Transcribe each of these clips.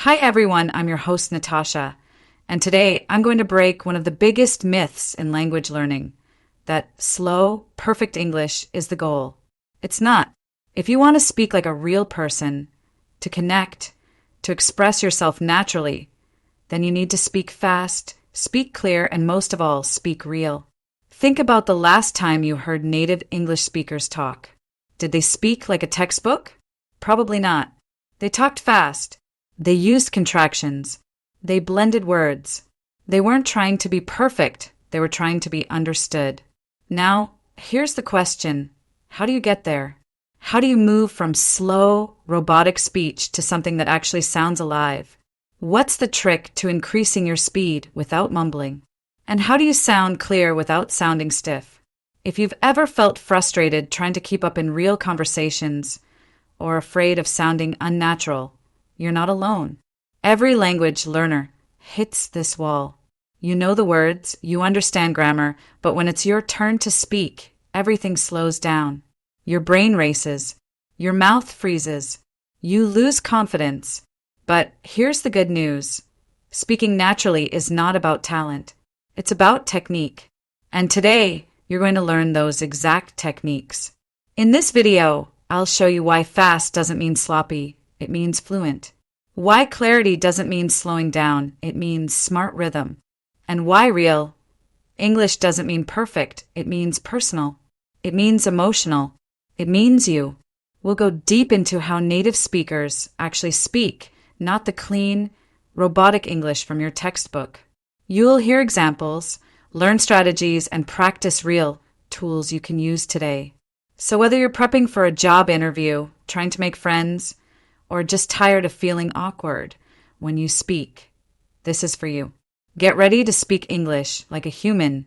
Hi everyone, I'm your host Natasha, and today I'm going to break one of the biggest myths in language learning, that slow, perfect English is the goal. It's not. If you want to speak like a real person, to connect, to express yourself naturally, then you need to speak fast, speak clear, and most of all, speak real. Think about the last time you heard native English speakers talk. Did they speak like a textbook? Probably not. They talked fast. They used contractions. They blended words. They weren't trying to be perfect. They were trying to be understood. Now, here's the question. How do you get there? How do you move from slow, robotic speech to something that actually sounds alive? What's the trick to increasing your speed without mumbling? And how do you sound clear without sounding stiff? If you've ever felt frustrated trying to keep up in real conversations or afraid of sounding unnatural, you're not alone. Every language learner hits this wall. You know the words, you understand grammar, but when it's your turn to speak, everything slows down. Your brain races. Your mouth freezes. You lose confidence. But here's the good news. Speaking naturally is not about talent. It's about technique. And today, you're going to learn those exact techniques. In this video, I'll show you why fast doesn't mean sloppy. It means fluent. Why clarity doesn't mean slowing down. It means smart rhythm. And why real English doesn't mean perfect. It means personal. It means emotional. It means you. We'll go deep into how native speakers actually speak, not the clean, robotic English from your textbook. You'll hear examples, learn strategies, and practice real tools you can use today. So whether you're prepping for a job interview, trying to make friends, or just tired of feeling awkward when you speak, this is for you. Get ready to speak English like a human,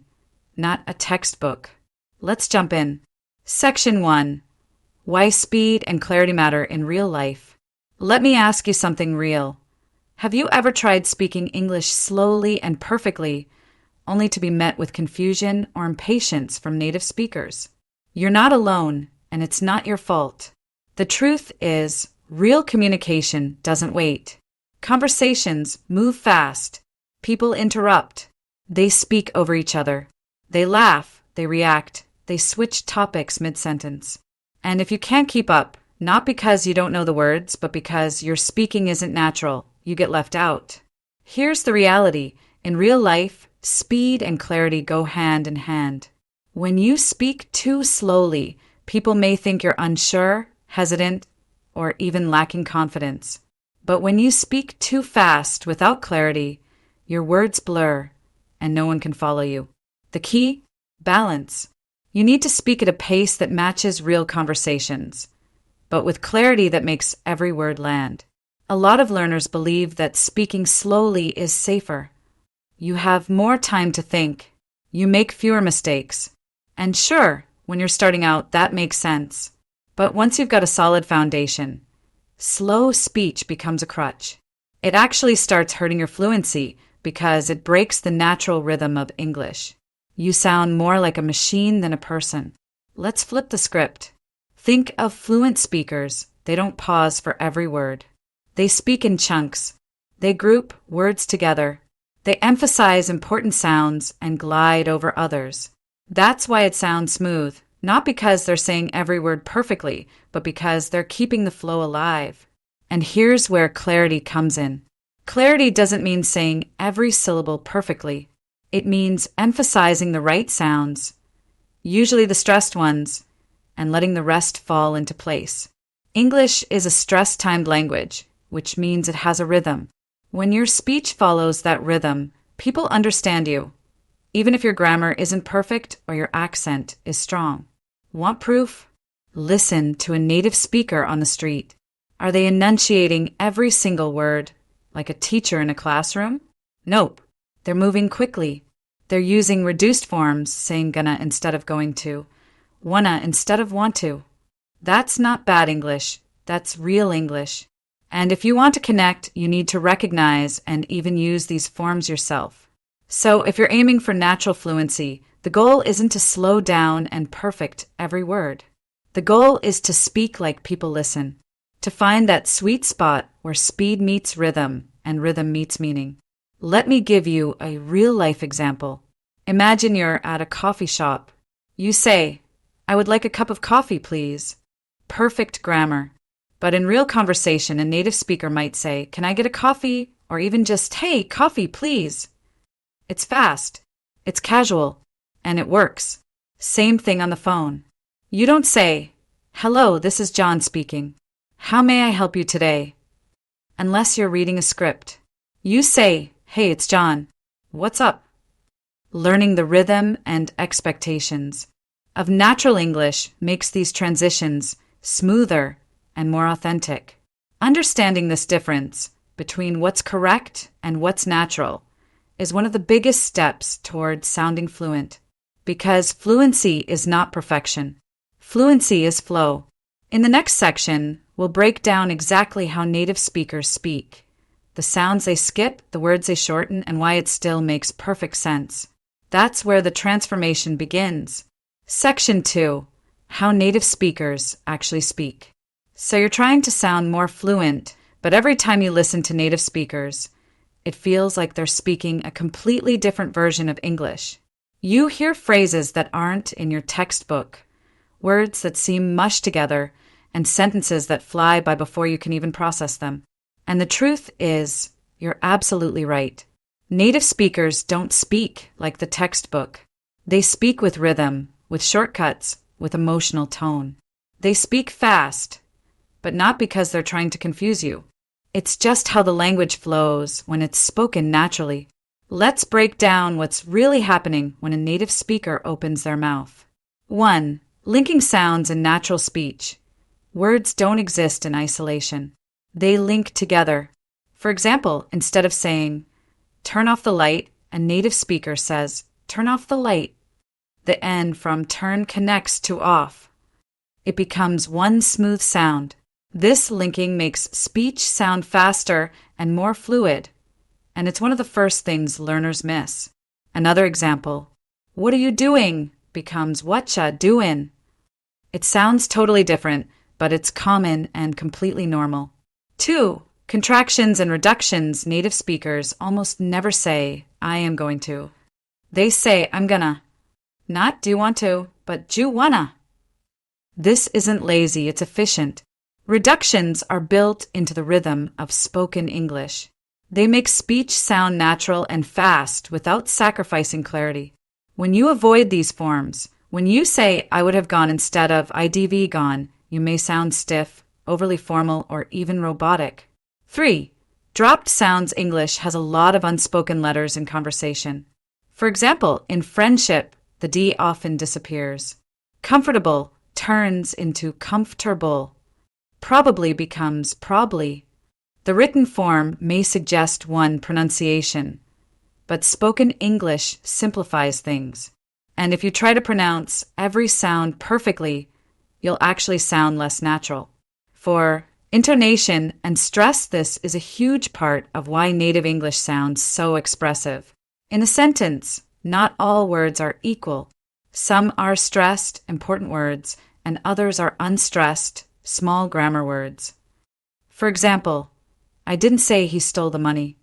not a textbook. Let's jump in. Section 1. Why speed and clarity matter in real life. Let me ask you something real. Have you ever tried speaking English slowly and perfectly, only to be met with confusion or impatience from native speakers? You're not alone, and it's not your fault. The truth is, real communication doesn't wait. Conversations move fast. People interrupt. They speak over each other. They laugh. They react. They switch topics mid-sentence. And if you can't keep up, not because you don't know the words, but because your speaking isn't natural, you get left out. Here's the reality. In real life, speed and clarity go hand in hand. When you speak too slowly, people may think you're unsure, hesitant, or even lacking confidence. But when you speak too fast without clarity, your words blur and no one can follow you. The key? Balance. You need to speak at a pace that matches real conversations, but with clarity that makes every word land. A lot of learners believe that speaking slowly is safer. You have more time to think. You make fewer mistakes. And sure, when you're starting out, that makes sense. But once you've got a solid foundation, slow speech becomes a crutch. It actually starts hurting your fluency because it breaks the natural rhythm of English. You sound more like a machine than a person. Let's flip the script. Think of fluent speakers. They don't pause for every word. They speak in chunks. They group words together. They emphasize important sounds and glide over others. That's why it sounds smooth, not because they're saying every word perfectly, but because they're keeping the flow alive. And here's where clarity comes in. Clarity doesn't mean saying every syllable perfectly. It means emphasizing the right sounds, usually the stressed ones, and letting the rest fall into place. English is a stress-timed language, which means it has a rhythm. When your speech follows that rhythm, people understand you, even if your grammar isn't perfect or your accent is strong. Want proof? Listen to a native speaker on the street. Are they enunciating every single word, like a teacher in a classroom? Nope. They're moving quickly. They're using reduced forms, saying gonna instead of going to, wanna instead of want to. That's not bad English. That's real English. And if you want to connect, you need to recognize and even use these forms yourself. So if you're aiming for natural fluency, the goal isn't to slow down and perfect every word. The goal is to speak like people listen, to find that sweet spot where speed meets rhythm and rhythm meets meaning. Let me give you a real-life example. Imagine you're at a coffee shop. You say, "I would like a cup of coffee, please." Perfect grammar. But in real conversation, a native speaker might say, "Can I get a coffee?" Or even just, "Hey, coffee, please." It's fast, it's casual, and it works. Same thing on the phone. You don't say, "Hello, this is John speaking. How may I help you today?" Unless you're reading a script. You say, "Hey, it's John. What's up?" Learning the rhythm and expectations of natural English makes these transitions smoother and more authentic. Understanding this difference between what's correct and what's natural is one of the biggest steps toward sounding fluent, because fluency is not perfection. Fluency is flow. In the next section, we'll break down exactly how native speakers speak, the sounds they skip, the words they shorten, and why it still makes perfect sense. That's where the transformation begins. Section 2. How native speakers actually speak. So you're trying to sound more fluent, but every time you listen to native speakers, it feels like they're speaking a completely different version of English. You hear phrases that aren't in your textbook, words that seem mushed together, and sentences that fly by before you can even process them. And the truth is, you're absolutely right. Native speakers don't speak like the textbook. They speak with rhythm, with shortcuts, with emotional tone. They speak fast, but not because they're trying to confuse you. It's just how the language flows when it's spoken naturally. Let's break down what's really happening when a native speaker opens their mouth. 1. Linking sounds in natural speech. Words don't exist in isolation. They link together. For example, instead of saying, "Turn off the light," a native speaker says, "Turn off the light." The N from turn connects to off. It becomes one smooth sound. This linking makes speech sound faster and more fluid, and it's one of the first things learners miss. Another example, "What are you doing?" becomes "Whatcha doin'?" It sounds totally different, but it's common and completely normal. 2. Contractions and reductions. Native speakers almost never say, "I am going to." They say, "I'm gonna." Not "do want to," but "do wanna." This isn't lazy, it's efficient. Reductions are built into the rhythm of spoken English. They make speech sound natural and fast without sacrificing clarity. When you avoid these forms, when you say "I would have gone" instead of "IDV gone," you may sound stiff, overly formal, or even robotic. 3. Dropped sounds. English has a lot of unspoken letters in conversation. For example, in friendship, the D often disappears. Comfortable turns into comfortable. Probably becomes probably. The written form may suggest one pronunciation, but spoken English simplifies things. And if you try to pronounce every sound perfectly, you'll actually sound less natural. For intonation and stress, this is a huge part of why native English sounds so expressive. In a sentence, not all words are equal. Some are stressed, important words, and others are unstressed, small grammar words. For example, "I didn't say he stole the money."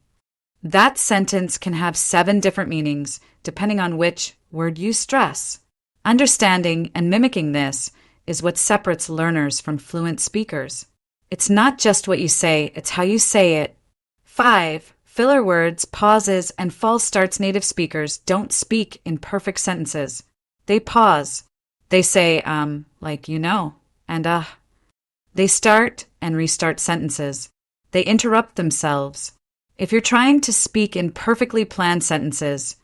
That sentence can have 7 different meanings, depending on which word you stress. Understanding and mimicking this is what separates learners from fluent speakers. It's not just what you say, it's how you say it. 5. Filler words, pauses, and false starts. Native speakers don't speak in perfect sentences. They pause. They say, like, and They start and restart sentences. They interrupt themselves. If you're trying to speak in perfectly planned sentences,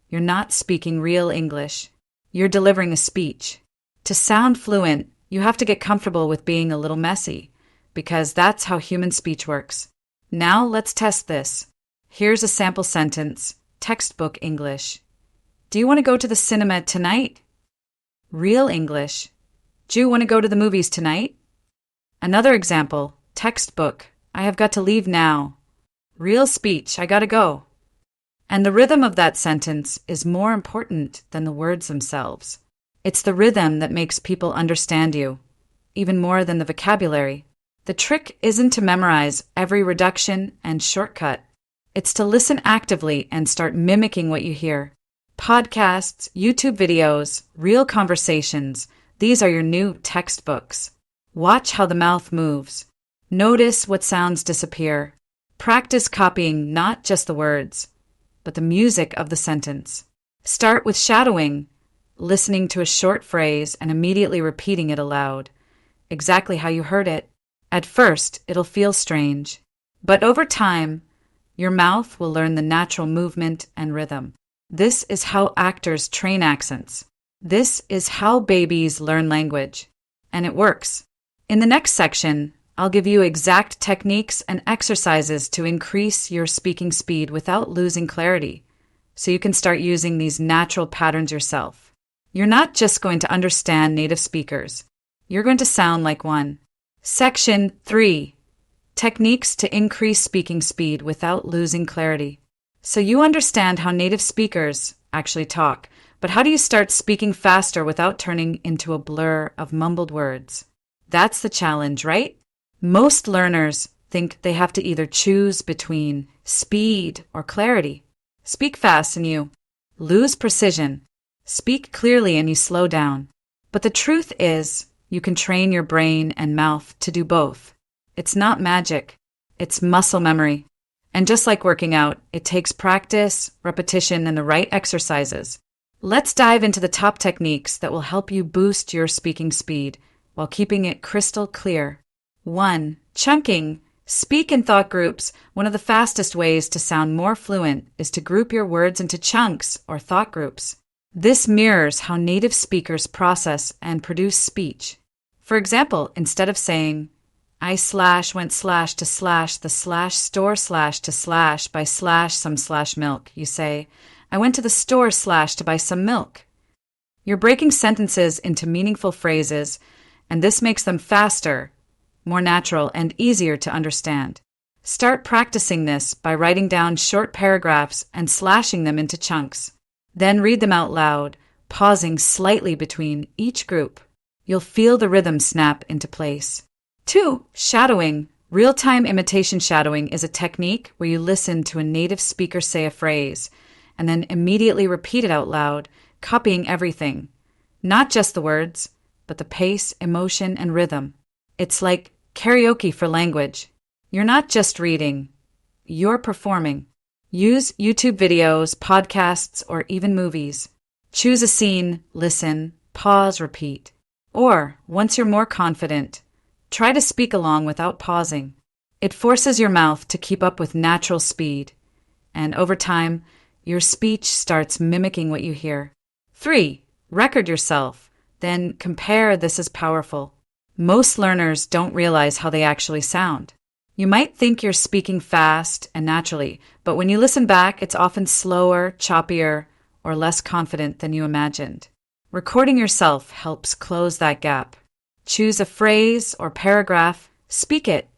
you're not speaking real English. You're delivering a speech. To sound fluent, you have to get comfortable with being a little messy, because that's how human speech works. Now let's test this. Here's a sample sentence, textbook English. "Do you want to go to the cinema tonight?" Real English. "Do you want to go to the movies tonight?" Another example, textbook. "I have got to leave now." Real speech. "I gotta go." And the rhythm of that sentence is more important than the words themselves. It's the rhythm that makes people understand you, even more than the vocabulary. The trick isn't to memorize every reduction and shortcut. It's to listen actively and start mimicking what you hear. Podcasts, YouTube videos, real conversations, these are your new textbooks. Watch how the mouth moves. Notice what sounds disappear. Practice copying not just the words, but the music of the sentence. Start with shadowing, listening to a short phrase and immediately repeating it aloud, exactly how you heard it. At first, it'll feel strange, but over time, your mouth will learn the natural movement and rhythm. This is how actors train accents. This is how babies learn language. And it works. In the next section, I'll give you exact techniques and exercises to increase your speaking speed without losing clarity, so you can start using these natural patterns yourself. You're not just going to understand native speakers. You're going to sound like one. Section 3. Techniques to increase speaking speed without losing clarity. So you understand how native speakers actually talk, but how do you start speaking faster without turning into a blur of mumbled words? That's the challenge, right? Most learners think they have to either choose between speed or clarity. Speak fast and you lose precision. Speak clearly and you slow down. But the truth is, you can train your brain and mouth to do both. It's not magic. It's muscle memory. And just like working out, it takes practice, repetition, and the right exercises. Let's dive into the top techniques that will help you boost your speaking speed while keeping it crystal clear. 1. Chunking. Speak in thought groups. One of the fastest ways to sound more fluent is to group your words into chunks or thought groups. This mirrors how native speakers process and produce speech. For example, instead of saying, I went to the store to buy some milk, you say, I went to the store to buy some milk. You're breaking sentences into meaningful phrases, and this makes them faster, more natural, and easier to understand. Start practicing this by writing down short paragraphs and slashing them into chunks. Then read them out loud, pausing slightly between each group. You'll feel the rhythm snap into place. 2. Shadowing. Real-time imitation shadowing is a technique where you listen to a native speaker say a phrase and then immediately repeat it out loud, copying everything. Not just the words, but the pace, emotion, and rhythm. It's like karaoke for language. You're not just reading, you're performing. Use YouTube videos, podcasts, or even movies. Choose a scene, listen, pause, repeat. Or, once you're more confident, try to speak along without pausing. It forces your mouth to keep up with natural speed, and over time, your speech starts mimicking what you hear. 3. Record yourself, then compare. This is powerful. Most learners don't realize how they actually sound. You might think you're speaking fast and naturally, but when you listen back, it's often slower, choppier, or less confident than you imagined. Recording yourself helps close that gap. Choose a phrase or paragraph, speak it,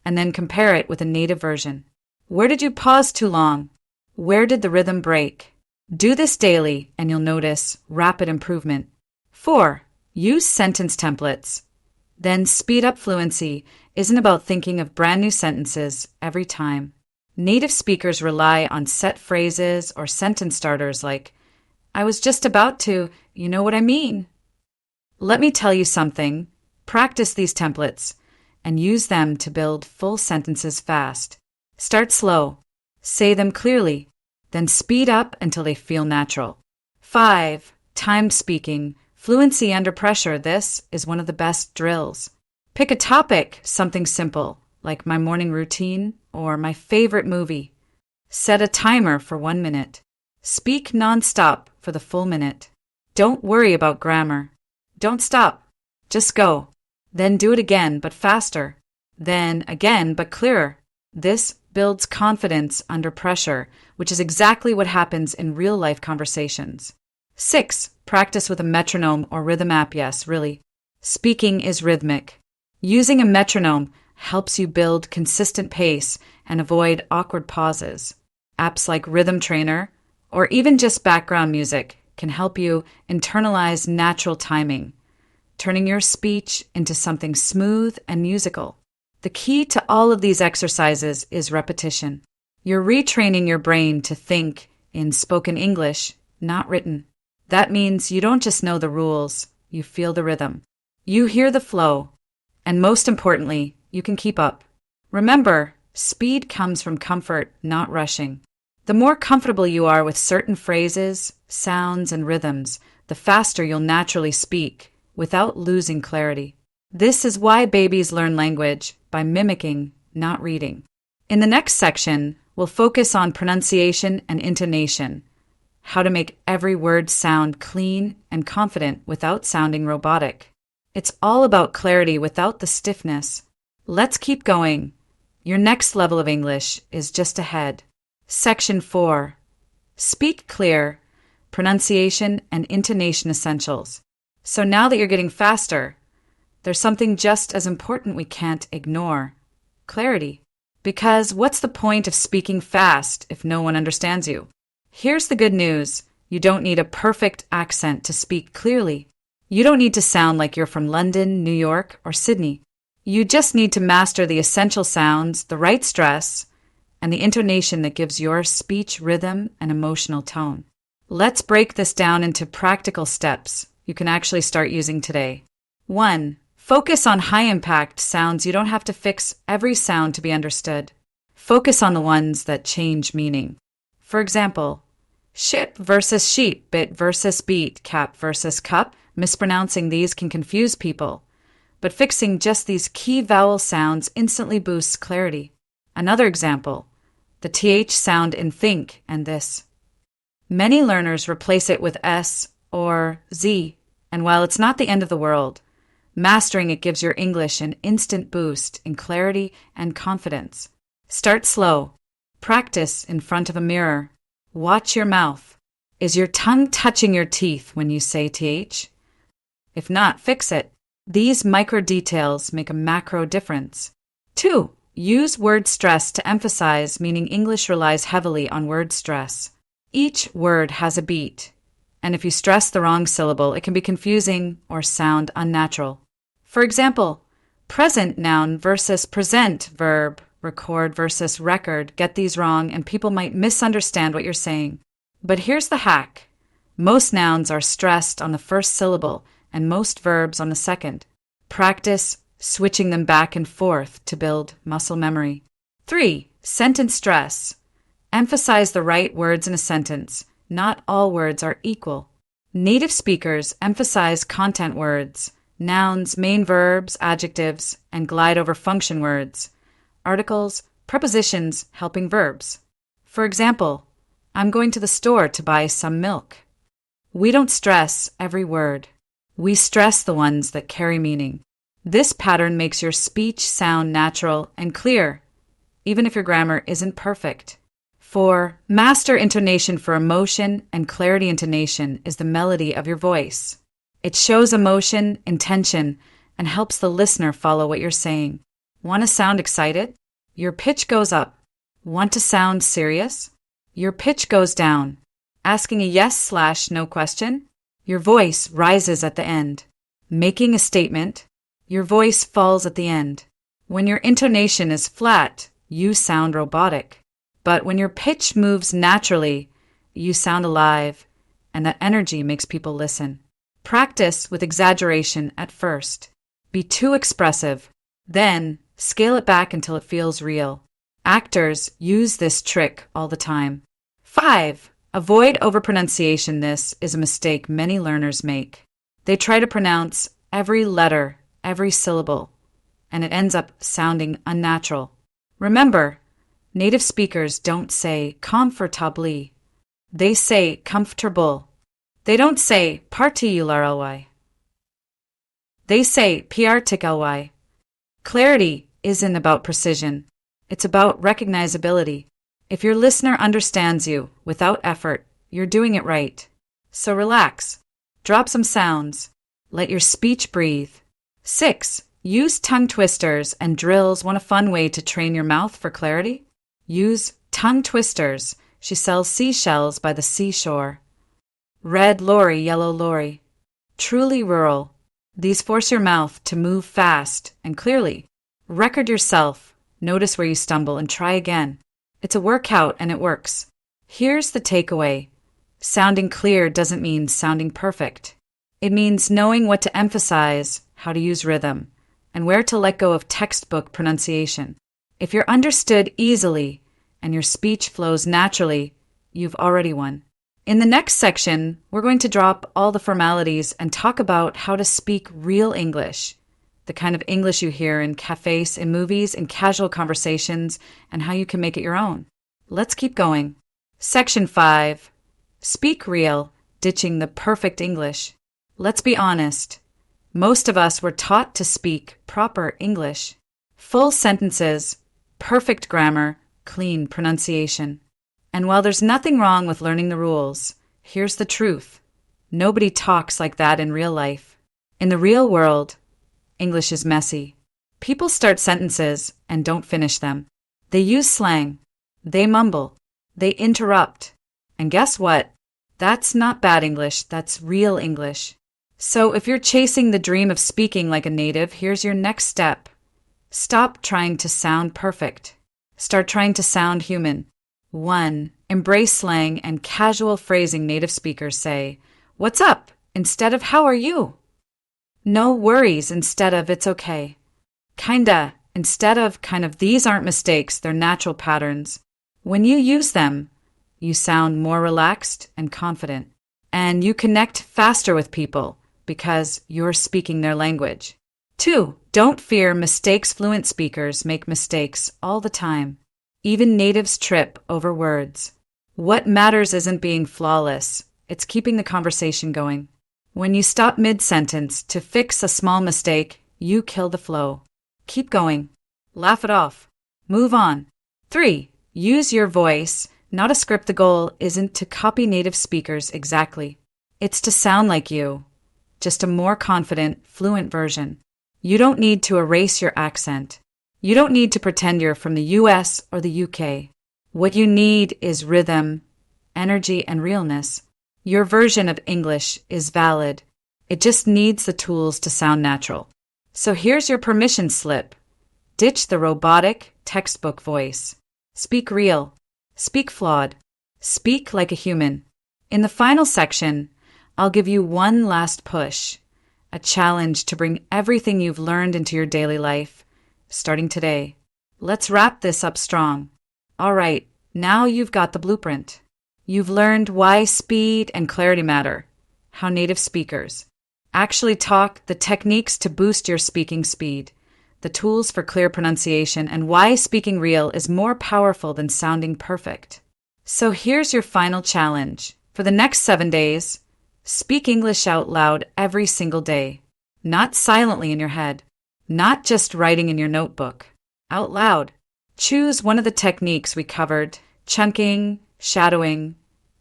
and then compare it with a native version. Where did you pause too long? Where did the rhythm break? Do this daily, and you'll notice rapid improvement. 4. Use sentence templates. Then speed up. Fluency isn't about thinking of brand new sentences every time. Native speakers rely on set phrases or sentence starters like, I was just about to, you know what I mean. Let me tell you something. Practice these templates and use them to build full sentences fast. Start slow. Say them clearly. Then speed up until they feel natural. 5. Time speaking. Fluency under pressure. This is one of the best drills. Pick a topic, something simple, like my morning routine or my favorite movie. Set a timer for 1 minute. Speak nonstop for the full minute. Don't worry about grammar. Don't stop. Just go. Then do it again, but faster. Then again, but clearer. This builds confidence under pressure, which is exactly what happens in real-life conversations. 6. Practice with a metronome or rhythm app. Yes, really. Speaking is rhythmic. Using a metronome helps you build consistent pace and avoid awkward pauses. Apps like Rhythm Trainer, or even just background music, can help you internalize natural timing, turning your speech into something smooth and musical. The key to all of these exercises is repetition. You're retraining your brain to think in spoken English, not written. That means you don't just know the rules, you feel the rhythm. You hear the flow. And most importantly, you can keep up. Remember, speed comes from comfort, not rushing. The more comfortable you are with certain phrases, sounds, and rhythms, the faster you'll naturally speak without losing clarity. This is why babies learn language by mimicking, not reading. In the next section, we'll focus on pronunciation and intonation, how to make every word sound clean and confident without sounding robotic. It's all about clarity without the stiffness. Let's keep going. Your next level of English is just ahead. Section 4. Speak clear, pronunciation and intonation essentials. So now that you're getting faster, there's something just as important we can't ignore. Clarity. Because what's the point of speaking fast if no one understands you? Here's the good news. You don't need a perfect accent to speak clearly. You don't need to sound like you're from London, New York, or Sydney. You just need to master the essential sounds, the right stress, and the intonation that gives your speech rhythm and emotional tone. Let's break this down into practical steps you can actually start using today. 1. Focus on high-impact sounds. You don't have to fix every sound to be understood. Focus on the ones that change meaning. For example, ship versus sheep, bit versus beat, cap versus cup. Mispronouncing these can confuse people, but fixing just these key vowel sounds instantly boosts clarity. Another example, the TH sound in think and this. Many learners replace it with S or Z, and while it's not the end of the world, mastering it gives your English an instant boost in clarity and confidence. Start slow. Practice in front of a mirror. Watch your mouth. Is your tongue touching your teeth when you say TH? If not, fix it. These micro details make a macro difference. 2. Use word stress to emphasize, meaning English relies heavily on word stress. Each word has a beat, and if you stress the wrong syllable, it can be confusing or sound unnatural. For example, present noun versus present verb, record versus record. Get these wrong, and people might misunderstand what you're saying. But here's the hack. Most nouns are stressed on the first syllable, and most verbs on the second. Practice switching them back and forth to build muscle memory. 3. Sentence stress. Emphasize the right words in a sentence. Not all words are equal. Native speakers emphasize content words, nouns, main verbs, adjectives, and glide over function words, articles, prepositions helping verbs. For example, I'm going to the store to buy some milk. We don't stress every word. We stress the ones that carry meaning. This pattern makes your speech sound natural and clear, even if your grammar isn't perfect. 4. Master intonation for emotion and clarity. Intonation is the melody of your voice. It shows emotion, intention, and helps the listener follow what you're saying. Want to sound excited? Your pitch goes up. Want to sound serious? Your pitch goes down. Asking a yes/no question? Your voice rises at the end. Making a statement? Your voice falls at the end. When your intonation is flat, you sound robotic. But when your pitch moves naturally, you sound alive, and that energy makes people listen. Practice with exaggeration at first. Be too expressive. Then, scale it back until it feels real. Actors use this trick all the time. 5. Avoid overpronunciation. This is a mistake many learners make. They try to pronounce every letter, every syllable, and it ends up sounding unnatural. Remember, native speakers don't say comfortably. They say comfortable. They don't say particularly. They say particularly. Clarity isn't about precision. It's about recognizability. If your listener understands you without effort, you're doing it right. So relax. Drop some sounds. Let your speech breathe. 6. Use tongue twisters and drills. Want a fun way to train your mouth for clarity? Use tongue twisters. She sells seashells by the seashore. Red lorry, yellow lorry. Truly rural. These force your mouth to move fast and clearly. Record yourself, notice where you stumble, and try again. It's a workout and it works. Here's the takeaway. Sounding clear doesn't mean sounding perfect. It means knowing what to emphasize, how to use rhythm, and where to let go of textbook pronunciation. If you're understood easily and your speech flows naturally, you've already won. In the next section, we're going to drop all the formalities and talk about how to speak real English, the kind of English you hear in cafes, in movies, in casual conversations, and how you can make it your own. Let's keep going. Section 5. Speak real, ditching the perfect English. Let's be honest. Most of us were taught to speak proper English. Full sentences, perfect grammar, clean pronunciation. And while there's nothing wrong with learning the rules, here's the truth. Nobody talks like that in real life. In the real world, English is messy. People start sentences and don't finish them. They use slang. They mumble. They interrupt. And guess what? That's not bad English, that's real English. So if you're chasing the dream of speaking like a native, here's your next step. Stop trying to sound perfect. Start trying to sound human. 1. Embrace slang and casual phrasing native speakers say. What's up? Instead of how are you? No worries instead of it's okay. Kinda instead of kind of. These aren't mistakes, they're natural patterns. When you use them, you sound more relaxed and confident. And you connect faster with people because you're speaking their language. 2. Don't fear mistakes. Fluent speakers make mistakes all the time. Even natives trip over words. What matters isn't being flawless, it's keeping the conversation going. When you stop mid-sentence to fix a small mistake, you kill the flow. Keep going. Laugh it off. Move on. 3. Use your voice, not a script. The goal isn't to copy native speakers exactly. It's to sound like you, just a more confident, fluent version. You don't need to erase your accent. You don't need to pretend you're from the US or the UK. What you need is rhythm, energy, and realness. Your version of English is valid. It just needs the tools to sound natural. So here's your permission slip. Ditch the robotic, textbook voice. Speak real. Speak flawed. Speak like a human. In the final section, I'll give you one last push, a challenge to bring everything you've learned into your daily life, starting today. Let's wrap this up strong. All right, now you've got the blueprint. You've learned why speed and clarity matter, how native speakers actually talk, the techniques to boost your speaking speed, the tools for clear pronunciation, and why speaking real is more powerful than sounding perfect. So here's your final challenge. For the next 7 days, speak English out loud every single day. Not silently in your head. Not just writing in your notebook. Out loud. Choose one of the techniques we covered, chunking, shadowing,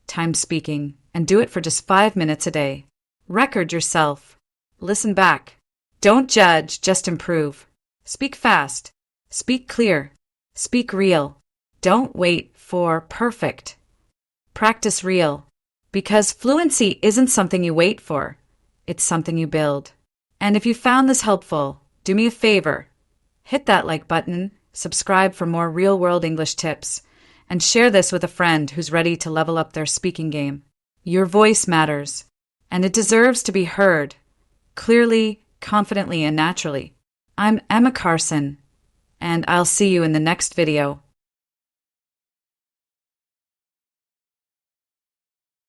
time speaking, and do it for just 5 minutes a day. Record yourself. Listen back. Don't judge, just improve. Speak fast. Speak clear. Speak real. Don't wait for perfect. Practice real. Because fluency isn't something you wait for. It's something you build. And if you found this helpful, do me a favor. Hit that like button, subscribe for more real-world English tips, and share this with a friend who's ready to level up their speaking game. Your voice matters, and it deserves to be heard, clearly, confidently, and naturally. I'm Emma Carson, and I'll see you in the next video.